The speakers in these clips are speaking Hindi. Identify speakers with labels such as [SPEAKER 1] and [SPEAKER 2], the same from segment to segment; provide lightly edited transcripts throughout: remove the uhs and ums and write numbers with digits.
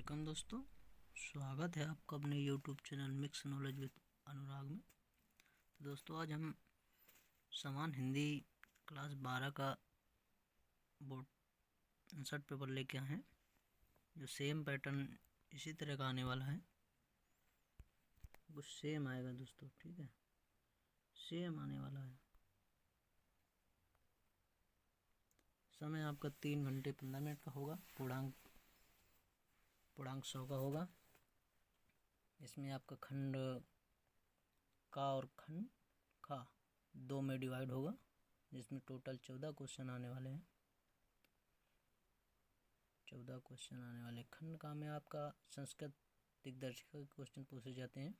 [SPEAKER 1] वेलकम दोस्तों, स्वागत है आपका अपने YouTube channel mix knowledge with Anurag में। तो दोस्तों आज हम समान हिंदी क्लास 12 का बोर्ड आंसर पेपर लेके आए हैं, जो सेम पैटर्न इसी तरह का आने वाला है। कुछ सेम आएगा दोस्तों, ठीक है, सेम आने वाला है। समय आपका 3 घंटे 15 मिनट का होगा। पूर्णांक 100 का होगा। इसमें आपका खंड का और खंड खा 2 में डिवाइड होगा, जिसमें टोटल 14 क्वेश्चन आने वाले हैं। 14 क्वेश्चन आने वाले। खंड का में आपका संस्कृत दिग्दर्शिका के क्वेश्चन पूछे जाते हैं।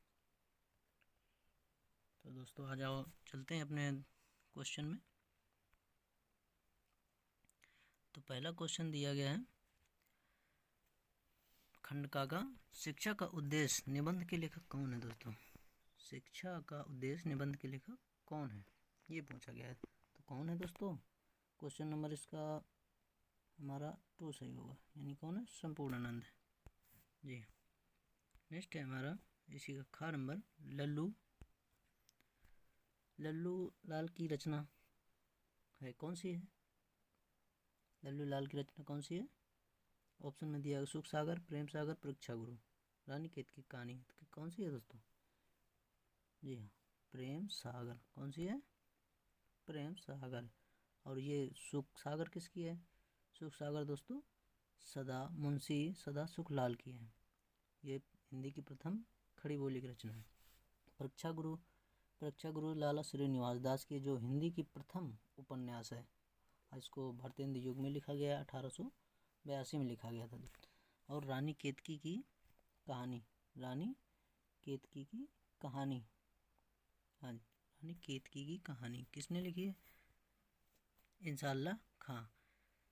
[SPEAKER 1] तो दोस्तों आ जाओ, चलते हैं अपने क्वेश्चन में। तो पहला क्वेश्चन दिया गया है खंड का शिक्षा का उद्देश्य निबंध के लेखक कौन है। दोस्तों शिक्षा का उद्देश्य निबंध के लेखक कौन है, ये पूछा गया है। तो कौन है दोस्तों? क्वेश्चन नंबर इसका हमारा 2 सही होगा, यानी कौन है? संपूर्णानंद जी। नेक्स्ट है हमारा इसी का खा नंबर लल्लू लाल की रचना है कौन सी है? लल्लू लाल की रचना कौन सी है? ऑप्शन में दिया सुख सागर, प्रेम सागर, परीक्षा गुरु, रानी केत की कहानी। तो कौन सी है दोस्तों? जी हाँ, प्रेम सागर। कौन सी है? प्रेम सागर। और ये सुख सागर किसकी है? सुख सागर दोस्तों मुंशी सदा सुख लाल की है। ये हिंदी की प्रथम खड़ी बोली की रचना है। परीक्षा गुरु लाला श्रीनिवास दास की जो हिंदी की प्रथम उपन्यास है। इसको भारतेंदु युग में लिखा गया, 1882 में लिखा गया था। और रानी केतकी की कहानी, रानी केतकी की कहानी, हाँ रानी केतकी की कहानी किसने लिखी है? इंशाअल्लाह खां।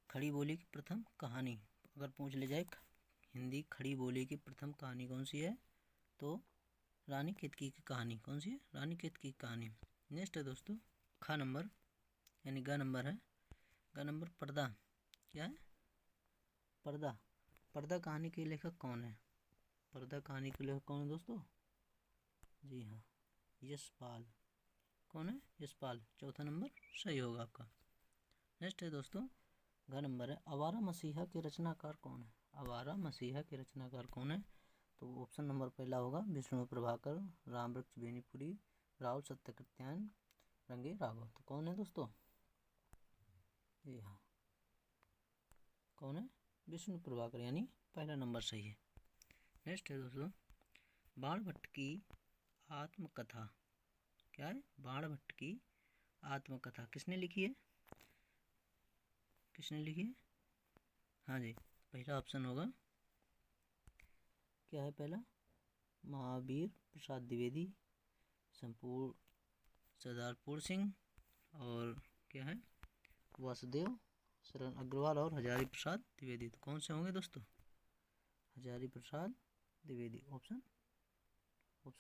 [SPEAKER 1] खड़ी बोली की प्रथम कहानी अगर पूछ ले जाए, हिंदी खड़ी बोली की प्रथम कहानी कौन सी है? तो रानी केतकी की कहानी। कौन सी है? रानी केतकी की कहानी। नेक्स्ट है दोस्तों खा नंबर, यानी ग नंबर है। ग नंबर पर्दा। क्या है? पर्दा। पर्दा कहानी के लेखक कौन है? पर्दा कहानी के लेखक कौन है दोस्तों? जी हाँ, यशपाल। कौन है? यशपाल। चौथा नंबर सही होगा आपका। नेक्स्ट है दोस्तों घ नंबर है आवारा मसीहा के रचनाकार कौन है? आवारा मसीहा के रचनाकार कौन है? तो ऑप्शन नंबर पहला होगा विष्णु प्रभाकर, रामवृक्ष बेनीपुरी, राहुल सत्यकृत्यायन, रंगे राघव। तो कौन है दोस्तों? जी हाँ, कौन है? विष्णु प्रभाकर, यानी पहला नंबर सही है। नेक्स्ट है दोस्तों बाणभट्ट की आत्मकथा। क्या है? बाणभट्ट की आत्मकथा किसने लिखी है? किसने लिखी है? हाँ जी, पहला ऑप्शन होगा, क्या है पहला? महावीर प्रसाद द्विवेदी, सरदारपुर सिंह, और क्या है? वासुदेव शरण अग्रवाल और हजारी प्रसाद द्विवेदी। तो कौन से होंगे दोस्तों? हजारी प्रसाद द्विवेदी। ऑप्शन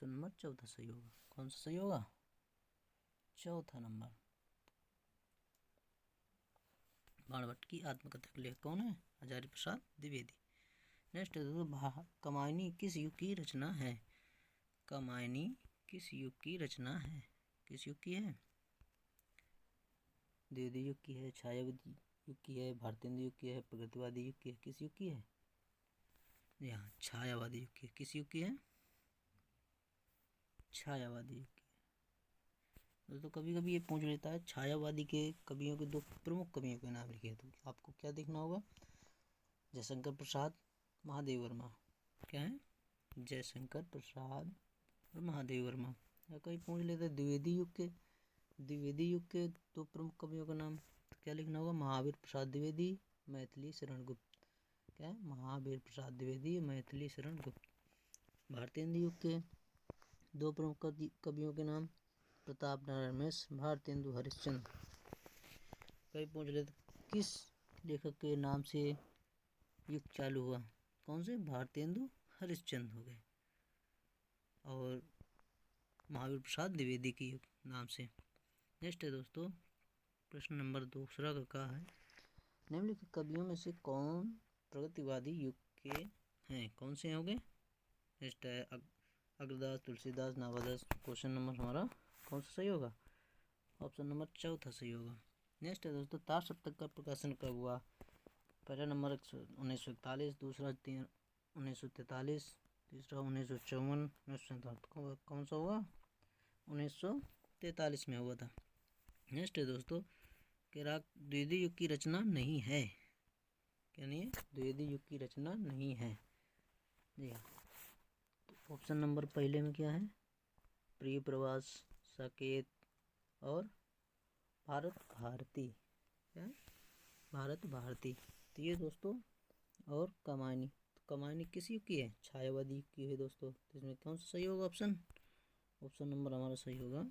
[SPEAKER 1] नंबर चौथा सही होगा। कौन सा सही होगा? चौथा नंबर। बाणभट्ट की आत्मकथा के लेखक कौन है? हजारी प्रसाद द्विवेदी। नेक्स्ट है दोस्तों कमायनी किस युग की रचना है? कमायनी किस युग की रचना है? किस युग की है? द्विवेदी युग की है, छायावादी युग की है, भारतेंदु युग की है, प्रगतिवादी युग की है? किस युग की है? यहाँ छायावादी युग की है। किस युग की है? छायावादी युग की है। दोस्तों कभी कभी ये पूछ लेता है छायावादी के कवियों के 2 प्रमुख कवियों के नाम लिखे। तो आपको क्या देखना होगा? जयशंकर प्रसाद, महादेव वर्मा। क्या है? जयशंकर प्रसाद और महादेव वर्मा। या कहीं पूछ लेते द्विवेदी युग के 2 प्रमुख कवियों का नाम। तो क्या लिखना होगा? महावीर प्रसाद द्विवेदी, मैथिली शरण गुप्त। क्या है? महावीर प्रसाद द्विवेदी, मैथिली शरण गुप्त। भारतेंदु युग के 2 प्रमुख कवियों के नाम प्रताप नारायण मिश्र, भारतेंदु हरिश्चंद्र। कहीं पूछ लेते किस लेखक के नाम से युग चालू हुआ? कौन से? भारतेंदु हरिश्चंद्र हो गए, और महावीर प्रसाद द्विवेदी की नाम से। नेक्स्ट है दोस्तों प्रश्न नंबर 2 का है निम्नलिखित कवियों में से कौन प्रगतिवादी युग के हैं? हैं, कौन से हो गए? नेक्स्ट है अग्रदास, तुलसीदास, नावादास। क्वेश्चन नंबर हमारा कौन सा सही होगा? ऑप्शन नंबर चौथा सही होगा। नेक्स्ट है दोस्तों, तार सप्तक का प्रकाशन कब हुआ? पहला नंबर 1941, दूसरा 1943, तीसरा 1954, कौन सा हुआ? 1943 में हुआ था। नेक्स्ट है दोस्तों, केराक द्विवेदी युग की रचना नहीं है। क्या नहीं है? द्विवेदी युग की रचना नहीं है। जी हाँ, तो ऑप्शन नंबर पहले में क्या है? प्रिय प्रवास, साकेत और भारत भारती। क्या है? भारत भारती। तो ये दोस्तों, और कमायनी, तो कमायनी किस युग की है? छायावादी युग की है दोस्तों। तो इसमें कौन सा सही होगा ऑप्शन? ऑप्शन नंबर हमारा सही होगा,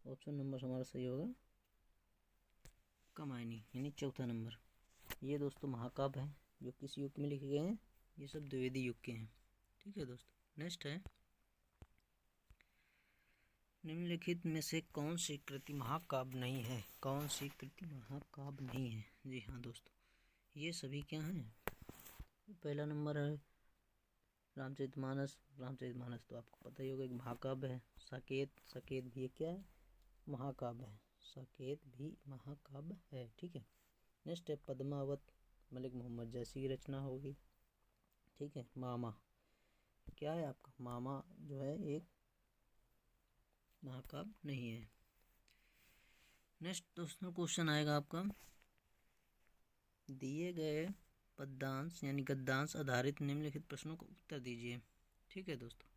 [SPEAKER 1] ऑप्शन नंबर हमारा सही होगा कमायनी, यानी चौथा नंबर। ये दोस्तों महाकाव्य हैं जो किस युग में लिखे गए हैं? ये सब द्विवेदी युग के हैं। ठीक है दोस्तों। नेक्स्ट है, निम्नलिखित में से कौन सी कृति महाकाव्य नहीं है? कौन सी कृति महाकाव्य नहीं है? जी हाँ दोस्तों, ये सभी क्या हैं? पहला नंबर है रामचरितमानस। रामचरितमानस तो आपको पता ही होगा एक महाकाव्य है। साकेत, साकेत भी क्या है? महाकाव्य है। साकेत भी महाकाव्य है। ठीक है। नेक्स्ट है पद्मावत, मलिक मोहम्मद जैसी की रचना होगी। ठीक है। मामा क्या है आपका? मामा जो है एक महाकाव्य नहीं है। नेक्स्ट दोस्तों क्वेश्चन आएगा आपका, दिए गए पद्यांश यानी गद्यांश आधारित निम्नलिखित प्रश्नों का उत्तर दीजिए। ठीक है दोस्तों,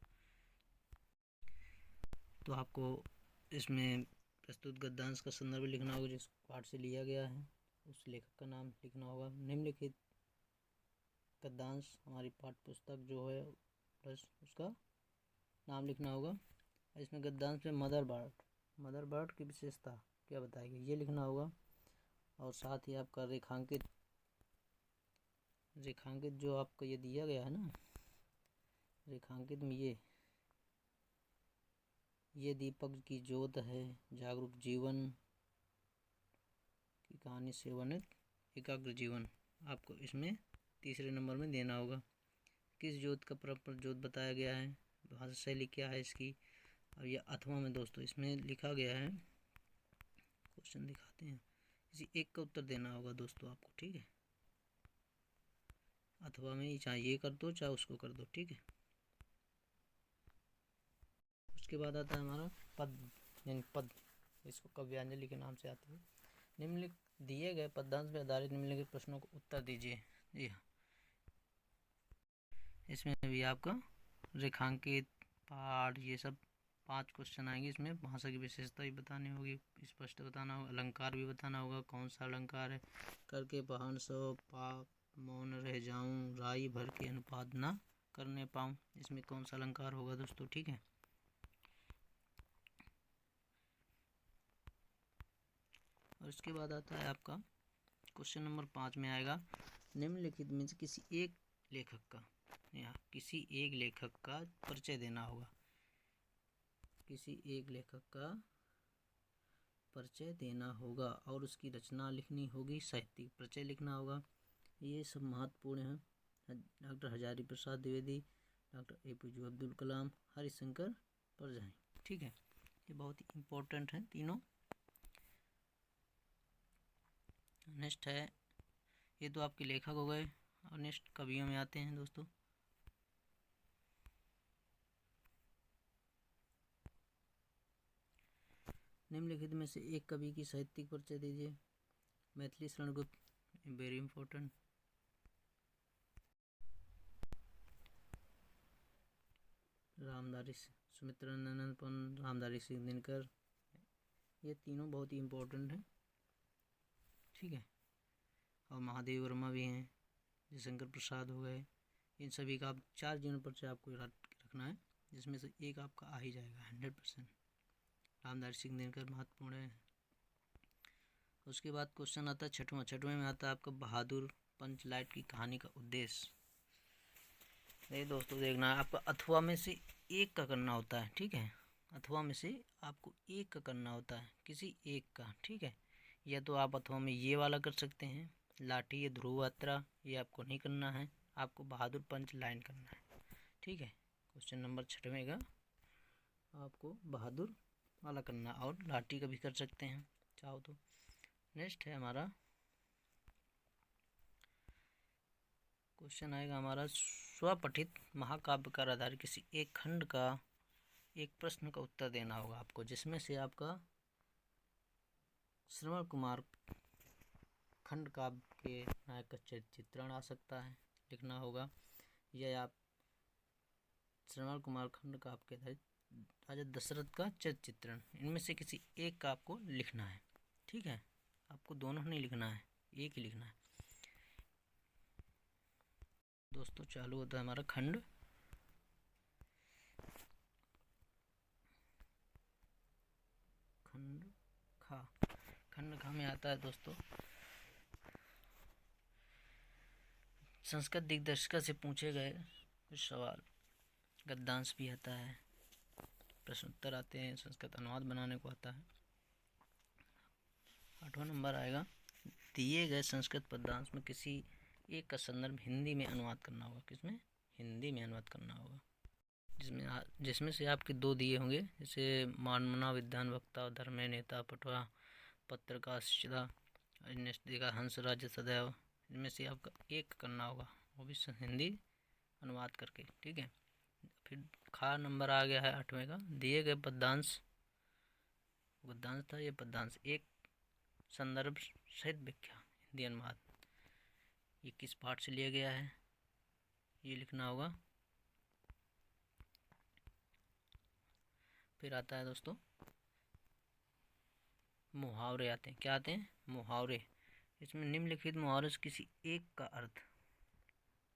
[SPEAKER 1] तो आपको इसमें प्रस्तुत गद्यांश का संदर्भ लिखना होगा जिस पाठ से लिया गया है, उस लेखक का नाम लिखना होगा। निम्नलिखित गद्यांश हमारी पाठ्य पुस्तक जो है प्लस उसका नाम लिखना होगा। इसमें गद्यांश में मदर बर्ड की विशेषता क्या बताएगी, ये लिखना होगा। और साथ ही आपका रेखांकित जो आपको ये दिया गया है ना, रेखांकित में ये दीपक की ज्योत है, जागरूक जीवन की कहानी से वर्णित एकाग्र जीवन, आपको इसमें तीसरे नंबर में देना होगा। किस ज्योत का परस्पर ज्योत बताया गया है, भाषा शैली क्या है इसकी। और यह अथवा में दोस्तों इसमें लिखा गया है, क्वेश्चन दिखाते हैं, किसी एक का उत्तर देना होगा दोस्तों आपको। ठीक है, अथवा में चाहे ये कर दो चाहे उसको कर दो। ठीक है। उसके बाद आता है हमारा पद, यानी पद, इसको काव्यांजलि के नाम से आती है। निम्नलिखित दिए गए पद्यांश पर आधारित निम्नलिखित प्रश्नों को उत्तर दीजिए। जी हाँ, इसमें भी आपका रेखांकित, पाठ, ये सब 5 क्वेश्चन आएंगे। इसमें भाषा की विशेषता भी बतानी होगी, स्पष्ट बताना होगा, अलंकार भी बताना होगा, कौन सा अलंकार है, करके पहाड़ सो पाप मौन रह जाऊं, राई भर के अनुपात ना करने पाऊं, इसमें कौन सा अलंकार होगा दोस्तों। ठीक है। और इसके बाद आता है आपका क्वेश्चन नंबर 5 में आएगा, निम्नलिखित में से किसी एक लेखक का, या किसी एक लेखक का परिचय देना होगा। किसी एक लेखक का परिचय देना होगा और उसकी रचना लिखनी होगी, साहित्यिक परिचय लिखना होगा। ये सब महत्वपूर्ण है। Doctor Hazari Prasad Dwivedi, doctor APJ Abdul Kalam, Harishankar परजाई। ठीक है, ये बहुत ही इम्पोर्टेंट है तीनों। नेक्स्ट है, ये तो आपके लेखक हो गए, और नेक्स्ट कवियों में आते हैं दोस्तों। निम्नलिखित में से एक कवि की साहित्यिक परिचय दीजिए। Maithili Sharan Gupt, very important. रामधारी सुमित्रानंद पंत, रामधारी सिंह दिनकर, ये तीनों बहुत ही इम्पोर्टेंट हैं। ठीक है। और महादेव वर्मा भी हैं, जयशंकर प्रसाद हो गए, इन सभी का आप 4 जीवन परिचय आपको रखना है, जिसमें से एक आपका आ ही जाएगा 100%। रामधारी सिंह दिनकर महत्वपूर्ण है। उसके बाद क्वेश्चन आता है छठवें में आता है आपका बहादुर पंचलाइट की कहानी का उद्देश्य। ये दोस्तों देखना है, आपका अथवा में से एक का करना होता है। ठीक है, अथवा में से आपको एक का करना होता है, किसी एक का। ठीक है, या तो आप अथवा में ये वाला कर सकते हैं, लाठी या ध्रुव यात्रा ये आपको नहीं करना है, आपको बहादुर पंच लाइन करना है। ठीक है, क्वेश्चन नंबर 6वें का आपको बहादुर वाला करना, और लाठी का भी कर सकते हैं चाहो तो। नेक्स्ट है हमारा क्वेश्चन आएगा हमारा, स्वपठित महाकाव्य पर आधारित किसी एक खंड का एक प्रश्न का उत्तर देना होगा आपको, जिसमें से आपका श्रवण कुमार खंड काव्य के नायक का चित्रण आ सकता है, लिखना होगा, या आप श्रवण कुमार खंड काव्य के आधारित राजा दशरथ का चरित्र चित्रण, इनमें से किसी एक का आपको लिखना है। ठीक है, आपको दोनों नहीं लिखना है, एक ही लिखना है। दोस्तों चालू होता है हमारा खंड खा। खंड खा में आता है दोस्तों, संस्कृत दिग्दर्शिका से पूछे गए कुछ सवाल, गद्यांश भी आता है, प्रश्न उत्तर आते हैं, संस्कृत अनुवाद बनाने को आता है। 8वां नंबर आएगा, दिए गए संस्कृत पद्यांश में किसी एक का संदर्भ हिंदी में अनुवाद करना होगा। किसमें? हिंदी में अनुवाद करना होगा, जिसमें से आपके 2 दिए होंगे, जैसे मानमना विद्वान वक्ता धर्मे नेता पटवा पत्रकाशिता का हंस राज्य सदैव, इनमें से आपका एक करना होगा, वो भी हिंदी अनुवाद करके। ठीक है, फिर खा नंबर आ गया है 8वें का, दिए गए पद्यांश था ये पद्यांश एक संदर्भ सहित व्याख्या हिंदी अनुवाद, ये किस पाठ से लिया गया है ये लिखना होगा। फिर आता है दोस्तों मुहावरे आते हैं, क्या आते हैं? मुहावरे। इसमें निम्नलिखित मुहावरे से किसी एक का अर्थ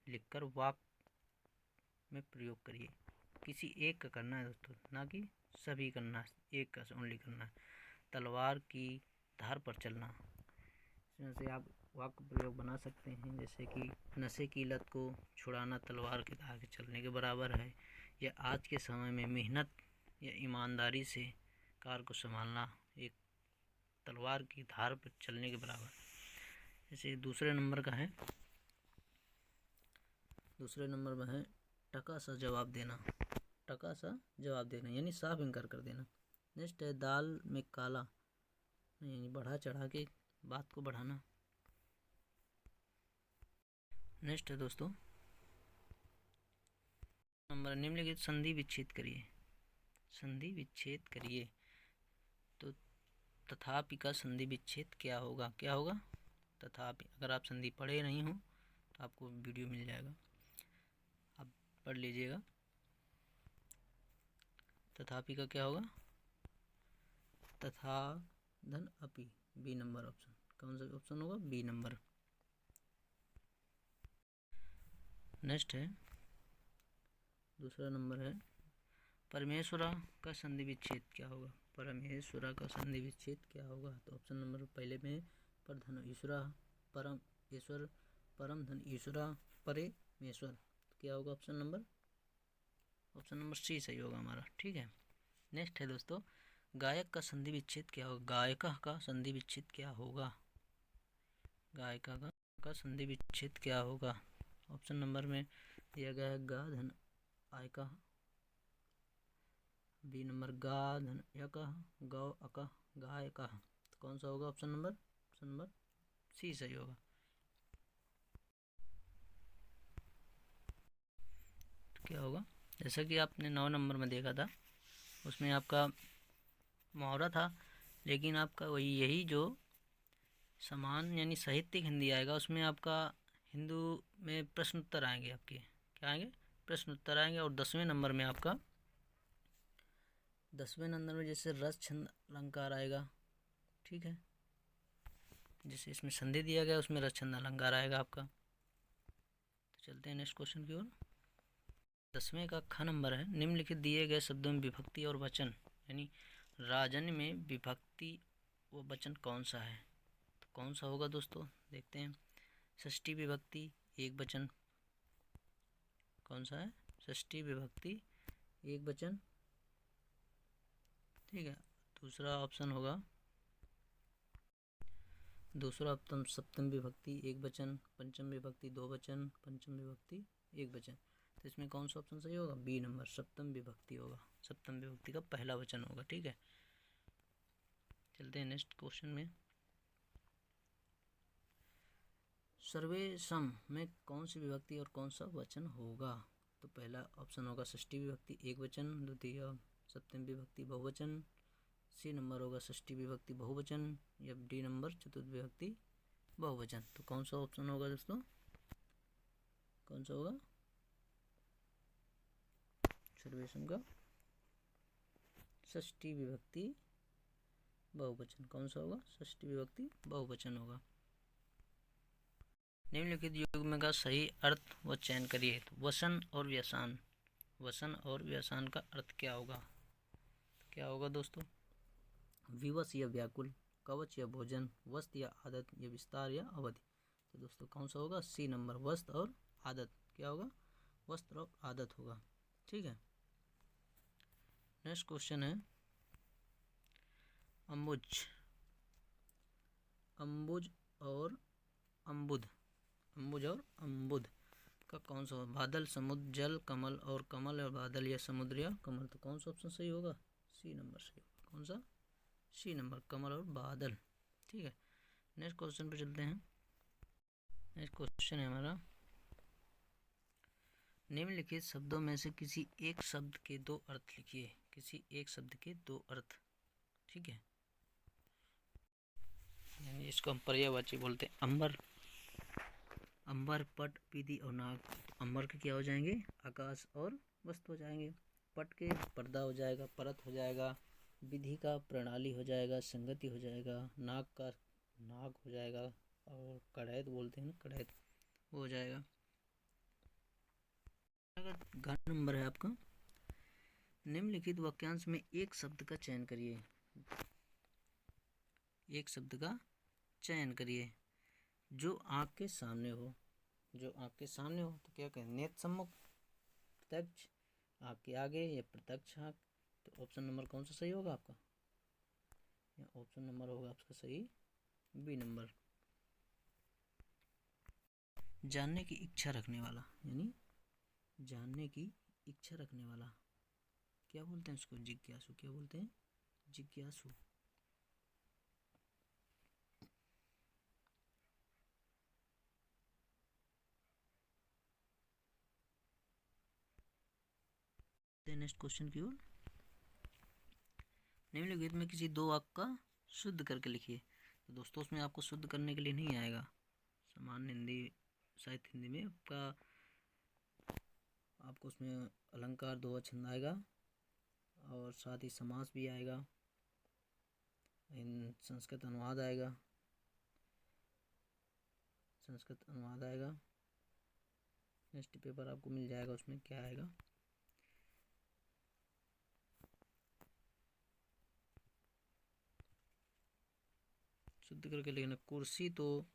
[SPEAKER 1] लिखकर वाक्य में प्रयोग करिए। किसी एक का करना है दोस्तों, ना कि सभी करना है, एक का ओनली करना है। तलवार की धार पर चलना, इसमें से आप वाक्य प्रयोग बना सकते हैं, जैसे कि नशे की लत को छुड़ाना तलवार की धार के चलने के बराबर है, या आज के समय में मेहनत या ईमानदारी से कार्य को संभालना एक तलवार की धार पर चलने के बराबर। जैसे दूसरे नंबर का है, दूसरे नंबर में है टका सा जवाब देना, टका सा जवाब देना यानी साफ इनकार कर देना। नेक्स्ट है दाल में काला, यानी बढ़ा चढ़ा के बात को बढ़ाना। नेक्स्ट है दोस्तों नंबर, निम्नलिखित संधि विच्छेद करिए, संधि विच्छेद करिए। तो तथापि का संधि विच्छेद क्या होगा? क्या होगा? तथापि। अगर आप संधि पढ़े नहीं हो तो आपको वीडियो मिल जाएगा, आप पढ़ लीजिएगा। तथापि का क्या होगा? तथा धन अपि, बी नंबर ऑप्शन। कौन सा ऑप्शन होगा? B number. नेक्स्ट है दूसरा नंबर है परमेश्वरा का संधि विच्छेद क्या होगा? परमेश्वरा का संधि विच्छेद क्या होगा? तो ऑप्शन नंबर पहले में पर धन ईश्वरा परम ईश्वर, परम धन ईश्वरा परे मेश्वर, तो क्या होगा? ऑप्शन नंबर सी सही होगा हमारा। ठीक है, नेक्स्ट है दोस्तों गायक का संधि विच्छेद क्या होगा? गायिका का संधि विच्छेद क्या होगा? गायिका का संधि विच्छेद क्या होगा? ऑप्शन नंबर में दिया गया है गा धन आयका, बी नंबर गा धन यका गौ अका गायका, तो कौन सा होगा? ऑप्शन नंबर सी सही होगा। तो क्या होगा? जैसा कि आपने 9 नंबर में देखा था, उसमें आपका मुहावरा था, लेकिन आपका वही यही जो समान यानी साहित्यिक हिंदी आएगा, उसमें आपका हिंदू में प्रश्न उत्तर आएंगे। आपके क्या आएंगे? प्रश्न उत्तर आएंगे। और 10वें नंबर में आपका 10वें नंबर में जैसे रस छंद अलंकार आएगा। ठीक है, जैसे इसमें संधि दिया गया उसमें रस छंद अलंकार आएगा आपका। तो चलते हैं नेक्स्ट क्वेश्चन की ओर। 10वें का ख नंबर है, निम्नलिखित दिए गए शब्दों में विभक्ति और वचन यानी राजन में विभक्ति व वचन कौन सा है? तो कौन सा होगा दोस्तों? देखते हैं। षष्ठी विभक्ति एक वचन, कौन सा है? षष्ठी विभक्ति एक वचन। ठीक है, दूसरा ऑप्शन होगा दूसरा ऑप्शन सप्तम विभक्ति एक वचन, पंचम विभक्ति दो वचन, पंचम विभक्ति एक वचन। तो इसमें कौन सा ऑप्शन सही होगा? बी नंबर, सप्तम विभक्ति होगा। सप्तम विभक्ति का पहला वचन होगा। ठीक है, चलते हैं नेक्स्ट क्वेश्चन में। सर्वेशम में कौन सी विभक्ति और कौन सा वचन होगा? तो पहला ऑप्शन होगा षष्ठी विभक्ति एक वचन, द्वितीय सप्तम विभक्ति बहुवचन, सी नंबर होगा षष्ठी विभक्ति बहुवचन, या डी नंबर चतुर्थ विभक्ति बहुवचन। तो कौन सा ऑप्शन होगा दोस्तों? कौन सा होगा सर्वेशम का? षष्ठी विभक्ति बहुवचन। कौन सा होगा? षष्ठी विभक्ति बहुवचन होगा। निम्नलिखित युग्म का सही अर्थ व चयन करिए। तो वसन और व्यसान, वसन और व्यसान का अर्थ क्या होगा? क्या होगा दोस्तों? विवश या व्याकुल, कवच या भोजन, वस्त्र या आदत, या विस्तार या अवधि। तो दोस्तों कौन सा होगा? सी नंबर, वस्त्र और आदत। क्या होगा? वस्त्र और आदत होगा। ठीक है, नेक्स्ट क्वेश्चन है अम्बुज, अम्बुज और अम्बुद, अम्बुज और अम्बुद का कौन सा होगा? बादल, समुद्र, जल, कमल और कमल, या बादल या समुद्र या कमल। तो कौन सा ऑप्शन सही होगा? सी नंबर सही होगा। कौन सा? सी नंबर, कमल और बादल। ठीक है, नेक्स्ट क्वेश्चन पे चलते हैं। नेक्स्ट क्वेश्चन है हमारा, निम्नलिखित शब्दों में से किसी एक शब्द के दो अर्थ लिखिए। किसी एक शब्द के दो अर्थ। ठीक है, यानी इसको हम पर्यायवाची बोलते हैं। अंबर, अंबर, पट, विधि और नाग। अंबर के क्या हो जाएंगे? आकाश और वस्तु हो जाएंगे। पट के पर्दा हो जाएगा, परत हो जाएगा। विधि का प्रणाली हो जाएगा, संगति हो जाएगा। नाग का नाग हो जाएगा, और कड़ैत बोलते हैं, कड़ैत वो हो जाएगा। घन नंबर है आपका। निम्नलिखित वाक्यांश में एक शब्द का चयन करिए। एक शब्द का चयन करिए जो आँख के सामने हो। जो आँख के सामने हो तो क्या कहें? नेत्र सम्मुख, प्रत्यक्ष, आँख के आगे, या प्रत्यक्ष आँख। तो ऑप्शन नंबर कौन सा सही होगा आपका? ऑप्शन नंबर होगा आपका सही बी नंबर। जानने की इच्छा रखने वाला, यानी जानने की इच्छा रखने वाला, क्या बोलते हैं उसको? जिज्ञासु। क्या बोलते हैं? जिज्ञासु। नेक्स्ट क्वेश्चन की ओर। निम्नलिखित में किसी दो वाक्य का शुद्ध करके लिखिए। तो दोस्तों उसमें आपको शुद्ध करने के लिए नहीं आएगा। सामान्य हिंदी, साहित्य हिंदी में आपको उसमें अलंकार, दोहा, छंद आएगा, और साथ ही समास भी आएगा। संस्कृत अनुवाद आएगा, संस्कृत अनुवाद आएगा। नेक्स्ट पेपर आपको मिल जाएगा, उसमें क्या आएगा? शुद्ध करके लिखना। कुर्सी तो,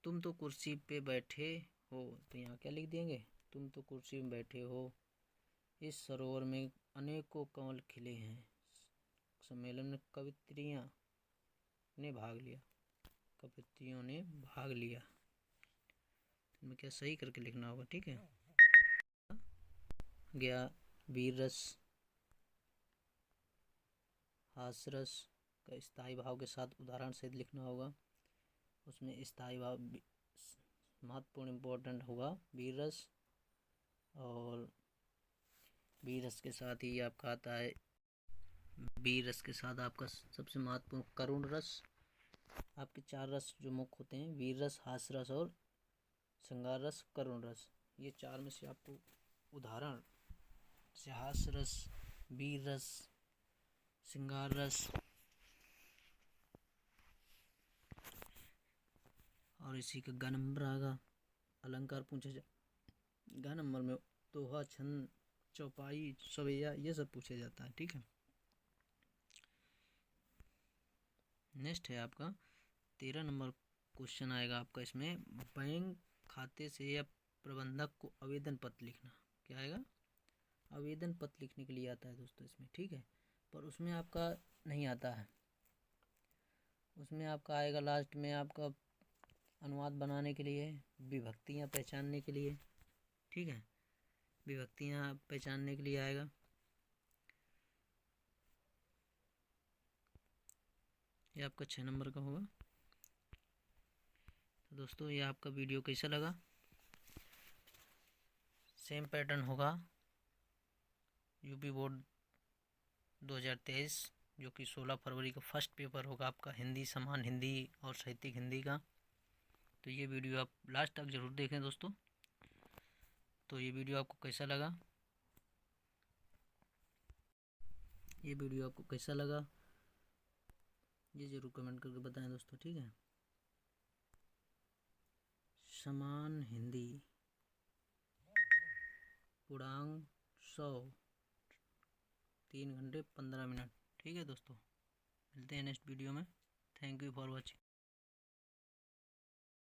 [SPEAKER 1] तुम तो कुर्सी पे बैठे हो। तो यहाँ क्या लिख देंगे? तुम तो कुर्सी में बैठे हो। इस सरोवर में अनेकों कमल खिले हैं। सम्मेलन में कवित्रियाँ ने भाग लिया, कवित्रियों ने भाग लिया। इनमें क्या सही करके लिखना होगा। ठीक है, गया वीर रस, हास रस का स्थायी भाव के साथ उदाहरण सहित लिखना होगा। उसमें स्थायी भाव महत्वपूर्ण इम्पोर्टेंट होगा वीर रस, और वीर रस के साथ ही आपका आता है, वीर रस के साथ आपका सबसे महत्वपूर्ण करुण रस। आपके चार रस जो मुख्य होते हैं, वीर रस, हास रस और श्रृंगार रस, करुण रस। ये चार में से आपको उदाहरण से हास रस, वीर रस, श्रृंगार रस और इसी का ग नंबर आएगा। अलंकार पूछे जाए ग नंबर में, दोहा, छंद, चौपाई, सवैया, ये सब पूछा जाता है। ठीक है, नेक्स्ट है आपका 13 नंबर क्वेश्चन आएगा आपका। इसमें बैंक खाते से या प्रबंधक को आवेदन पत्र लिखना। क्या आएगा? आवेदन पत्र लिखने के लिए आता है दोस्तों इसमें। ठीक है, पर उसमें आपका नहीं आता है। उसमें आपका आएगा लास्ट में आपका अनुवाद बनाने के लिए, विभक्तियाँ पहचानने के लिए, ठीक है, विभक्तियाँ पहचानने के लिए आएगा। ये आपका 6 नंबर का होगा। तो दोस्तों ये आपका वीडियो कैसा लगा? सेम पैटर्न होगा यूपी बोर्ड 2023, जो कि 16 फरवरी का फर्स्ट पेपर होगा आपका हिंदी, समान हिंदी और साहित्यिक हिंदी का। तो ये वीडियो आप लास्ट तक ज़रूर देखें दोस्तों। तो ये वीडियो आपको कैसा लगा? ये वीडियो आपको कैसा लगा ये ज़रूर कमेंट करके बताएं दोस्तों, ठीक है। समान हिंदी पूर्णांक 100, 3 घंटे 15 मिनट, ठीक है दोस्तों। मिलते हैं नेक्स्ट वीडियो में। Thank you for watching.